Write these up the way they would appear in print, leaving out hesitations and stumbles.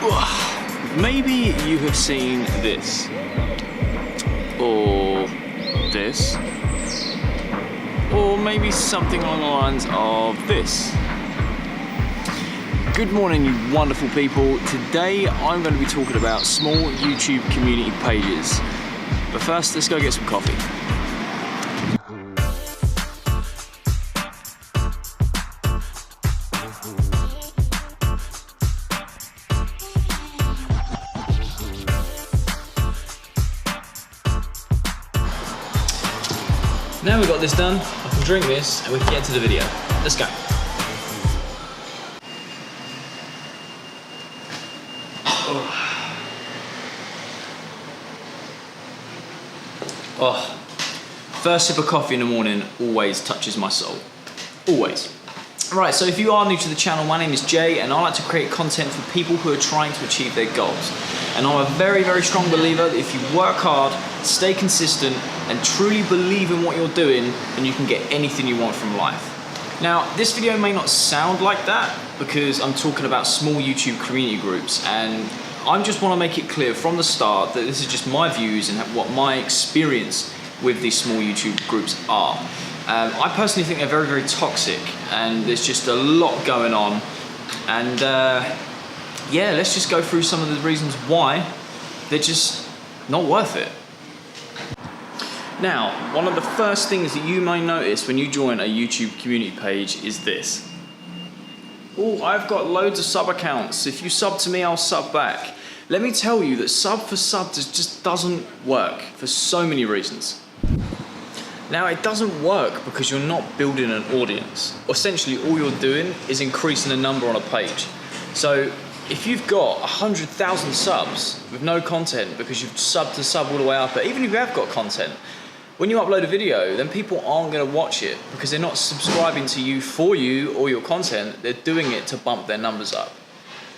Maybe you have seen this, or this, or maybe something along the lines of this. Good morning, you wonderful people. Today I'm going to be talking about small YouTube community pages. But first, let's go get some coffee. Now we've got this done, I can drink this and we can get into the video. Let's go. Oh, first sip of coffee in the morning always touches my soul. Always. Right, so if you are new to the channel, my name is Jay and I like to create content for people who are trying to achieve their goals. And I'm a very, very strong believer that if you work hard, stay consistent, and truly believe in what you're doing, then you can get anything you want from life. Now, this video may not sound like that because I'm talking about small YouTube community groups, and I just want to make it clear from the start that this is just my views and what my experience with these small YouTube groups are. I personally think they're very, very toxic, and there's just a lot going on. And yeah, let's just go through some of the reasons why they're just not worth it. Now, one of the first things that you may notice when you join a YouTube community page is this. Oh, I've got loads of sub accounts. If you sub to me, I'll sub back. Let me tell you that sub for sub just doesn't work for so many reasons. Now, it doesn't work because you're not building an audience. Essentially, all you're doing is increasing the number on a page. So, if you've got 100,000 subs with no content because you've subbed to sub all the way up, but even if you have got content, when you upload a video, then people aren't going to watch it because they're not subscribing to you for you or your content. They're doing it to bump their numbers up.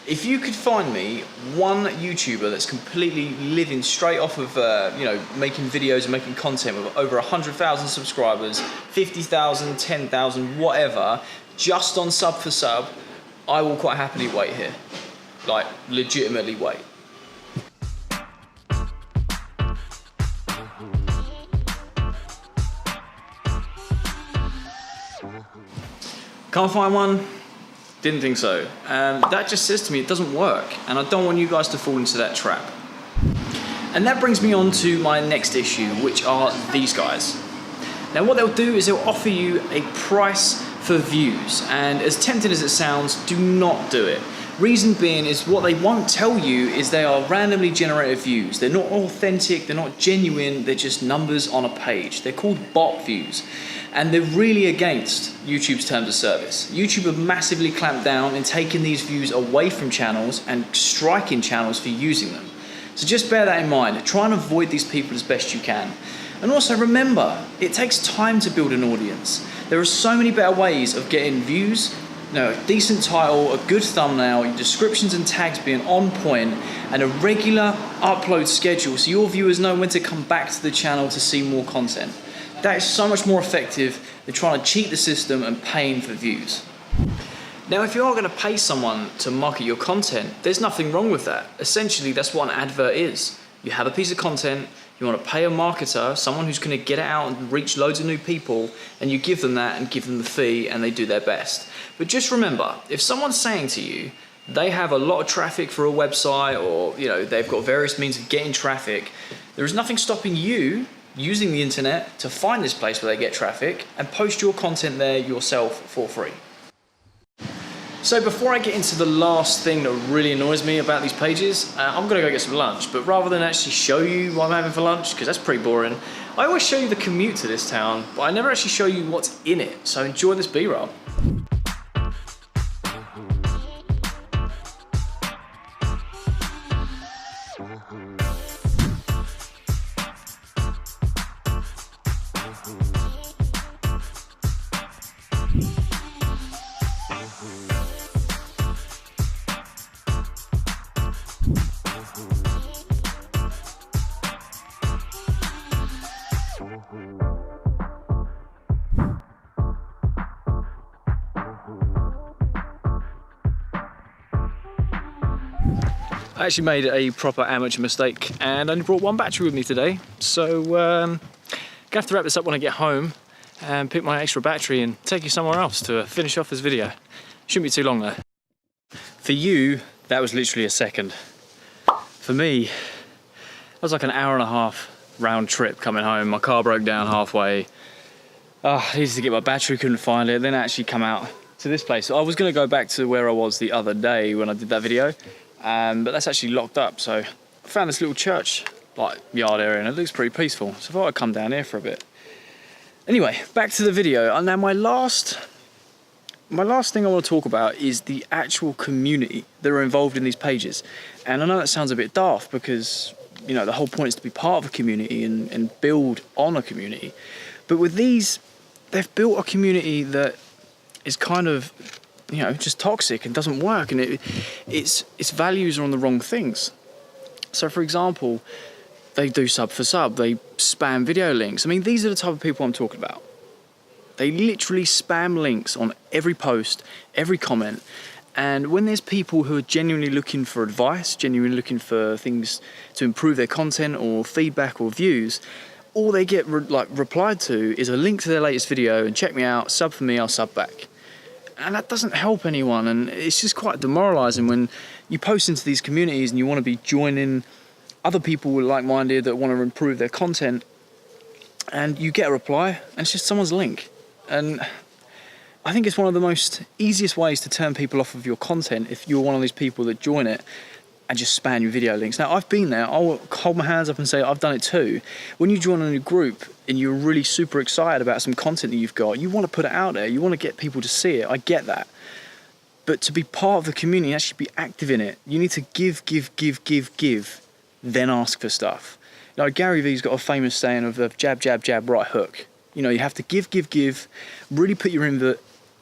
If you could find me one YouTuber that's completely living straight off of making videos and making content with over 100,000 subscribers, 50,000, 10,000, whatever, just on sub for sub, I will quite happily wait here. Like, legitimately wait. Can't find one? Didn't think so. That just says to me it doesn't work, and I don't want you guys to fall into that trap. And that brings me on to my next issue, which are these guys. Now what they'll do is they'll offer you a price for views, and as tempting as it sounds, do not do it. Reason being is what they won't tell you is they are randomly generated views. They're not authentic, they're not genuine, they're just numbers on a page. They're called bot views. And they're really against YouTube's terms of service. YouTube have massively clamped down and taken these views away from channels and striking channels for using them. So just bear that in mind. Try and avoid these people as best you can. And also remember, it takes time to build an audience. There are so many better ways of getting views, a decent title, a good thumbnail, your descriptions and tags being on point, and a regular upload schedule so your viewers know when to come back to the channel to see more content. That is so much more effective than trying to cheat the system and paying for views. Now, if you are going to pay someone to market your content, there's nothing wrong with that. Essentially, that's what an advert is. You have a piece of content, you want to pay a marketer, someone who's going to get it out and reach loads of new people, and you give them that and give them the fee, and they do their best. But just remember, if someone's saying to you, they have a lot of traffic for a website, or they've got various means of getting traffic, there is nothing stopping you using the internet to find this place where they get traffic and post your content there yourself for free. So before I get into the last thing that really annoys me about these pages, I'm gonna go get some lunch, but rather than actually show you what I'm having for lunch, because that's pretty boring, I always show you the commute to this town, but I never actually show you what's in it, so enjoy this B-roll. I actually made a proper amateur mistake and only brought one battery with me today. So gonna have to wrap this up when I get home and pick my extra battery and take you somewhere else to finish off this video. Shouldn't be too long though. For you, that was literally a second. For me, that was like an hour and a half round trip coming home. My car broke down halfway. I needed to get my battery, couldn't find it. Then I actually come out to this place. I was gonna go back to where I was the other day when I did that video. But that's actually locked up, so I found this little church like yard area and it looks pretty peaceful, so I thought I'd come down here for a bit. Anyway, back to the video. And now my last thing I want to talk about is the actual community that are involved in these pages. And I know that sounds a bit daft because, you know, the whole point is to be part of a community and build on a community. But with these, they've built a community that is kind of, you know, just toxic and doesn't work, and its values are on the wrong things. So for example, they do sub for sub, they spam video links. I mean, these are the type of people I'm talking about. They literally spam links on every post, every comment, and when there's people who are genuinely looking for advice, genuinely looking for things to improve their content or feedback or views, all they get replied to is a link to their latest video and check me out, sub for me, I'll sub back. And that doesn't help anyone, and it's just quite demoralising when you post into these communities and you want to be joining other people like-minded that want to improve their content, and you get a reply and it's just someone's link. And I think it's one of the most easiest ways to turn people off of your content if you're one of these people that join it and just spam your video links. Now, I've been there. I'll hold my hands up and say I've done it too. When you join a new group and you're really super excited about some content that you've got, you want to put it out there. You want to get people to see it. I get that. But to be part of the community and actually be active in it, you need to give, then ask for stuff. You know, Gary Vee's got a famous saying of jab, jab, jab, right hook. You know, you have to give, really put your input,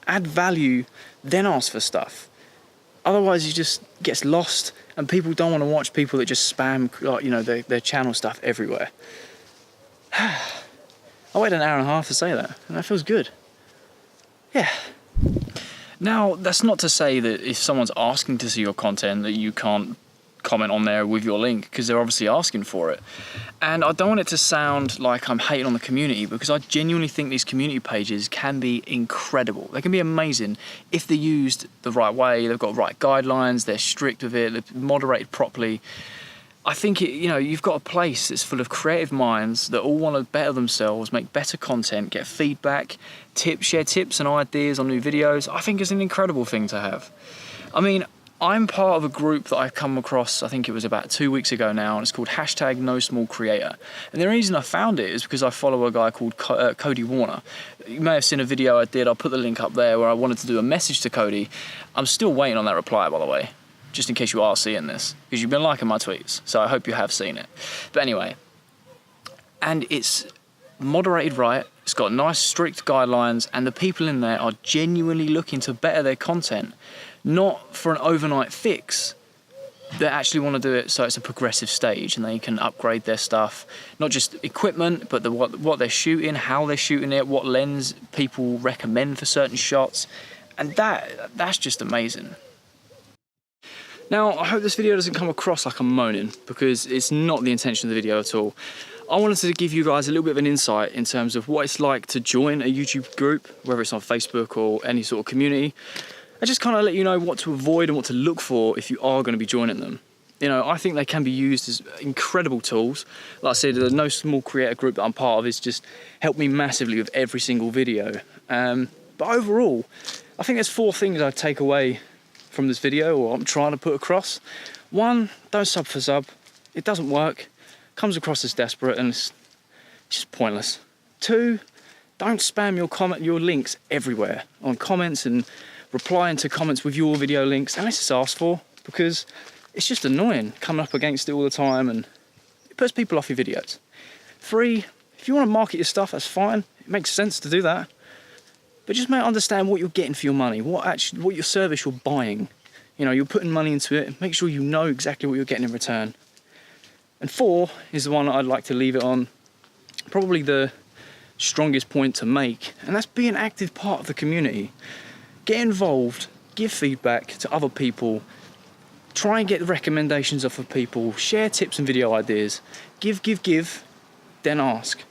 add value, then ask for stuff. Otherwise, you just gets lost, and people don't want to watch people that just spam, like, you know, their channel stuff everywhere. I waited an hour and a half to say that, and that feels good. Yeah. Now, that's not to say that if someone's asking to see your content that you can't comment on there with your link, because they're obviously asking for it. And I don't want it to sound like I'm hating on the community, because I genuinely think these community pages can be incredible. They can be amazing if they're used the right way, they've got right guidelines, they're strict with it, they're moderated properly. I think, you know, you've got a place that's full of creative minds that all want to better themselves, make better content, get feedback, share tips and ideas on new videos. I think it's an incredible thing to have. I mean, I'm part of a group that I've come across, I think it was about 2 weeks ago now, and it's called #Nosmallcreator. And the reason I found it is because I follow a guy called Cody Wanner. You may have seen a video I did, I'll put the link up there, where I wanted to do a message to Cody. I'm still waiting on that reply, by the way, just in case you are seeing this, because you've been liking my tweets, so I hope you have seen it. But anyway, and it's moderated right, it's got nice strict guidelines, and the people in there are genuinely looking to better their content. Not for an overnight fix. They actually want to do it so it's a progressive stage and they can upgrade their stuff. Not just equipment, but what they're shooting, how they're shooting it, what lens people recommend for certain shots. And that's just amazing. Now, I hope this video doesn't come across like I'm moaning, because it's not the intention of the video at all. I wanted to give you guys a little bit of an insight in terms of what it's like to join a YouTube group, whether it's on Facebook or any sort of community. I just kind of let you know what to avoid and what to look for if you are going to be joining them. You know, I think they can be used as incredible tools. Like I said, the Nosmallcreator group that I'm part of has just helped me massively with every single video. But overall, I think there's 4 things I take away from this video, or I'm trying to put across. 1, don't sub for sub. It doesn't work. Comes across as desperate and it's just pointless. 2, don't spam your links everywhere on comments and replying to comments with your video links unless it's asked for, because it's just annoying coming up against it all the time and it puts people off your videos. 3, if you want to market your stuff, that's fine. It makes sense to do that. But just understand what you're getting for your money, what your service you're buying. You know, you're putting money into it, make sure you know exactly what you're getting in return. And 4 is the one I'd like to leave it on, probably the strongest point to make, and that's be an active part of the community. Get involved, give feedback to other people, Try and get recommendations off of people, share tips and video ideas, give, then ask.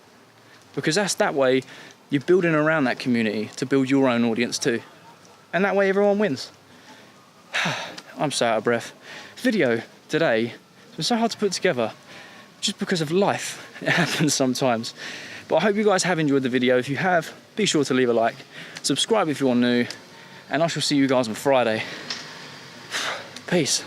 Because that way, you're building around that community to build your own audience too. And that way everyone wins. I'm so out of breath. Video today, it's been so hard to put together, just because of life. It happens sometimes. But I hope you guys have enjoyed the video. If you have, be sure to leave a like, subscribe if you're new, and I shall see you guys on Friday. Peace.